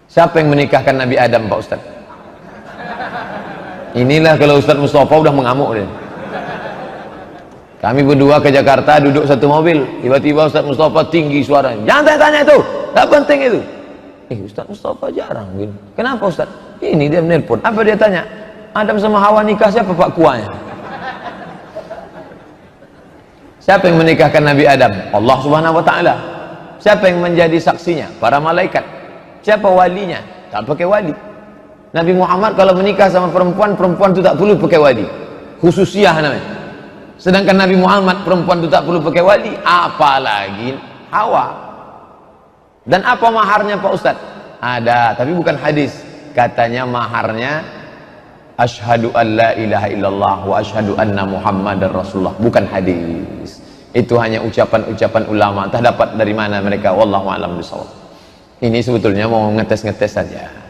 Siapa yang menikahkan Nabi Adam, Pak Ustaz? Inilah kalau Ustaz Mustafa udah mengamuk deh. Kami berdua ke Jakarta, duduk satu mobil, tiba-tiba Ustaz Mustafa tinggi suaranya, jangan tanya-tanya itu, gak penting itu. Ustaz Mustafa jarang gini. Kenapa Ustaz? Ini dia menelpon. Apa dia tanya? Adam sama Hawa nikah, siapa Pak Kuanya? Siapa yang menikahkan Nabi Adam? Allah Subhanahu wa ta'ala. Siapa yang menjadi saksinya? Para malaikat. Siapa walinya? Tak pakai wali. Nabi Muhammad kalau menikah sama perempuan, perempuan itu tak perlu pakai wali. Khususiyah namanya. Sedangkan Nabi Muhammad, perempuan itu tak perlu pakai wali, apalagi Hawa. Dan apa maharnya Pak Ustaz? Ada, tapi bukan hadis. Katanya maharnya asyhadu an la ilaha illallah wa asyhadu anna muhammadar rasulullah. Bukan hadis. Itu hanya ucapan-ucapan ulama. Entah dapat dari mana mereka, wallahu a'lam bishawab. Ini sebetulnya mau ngetes-ngetes saja.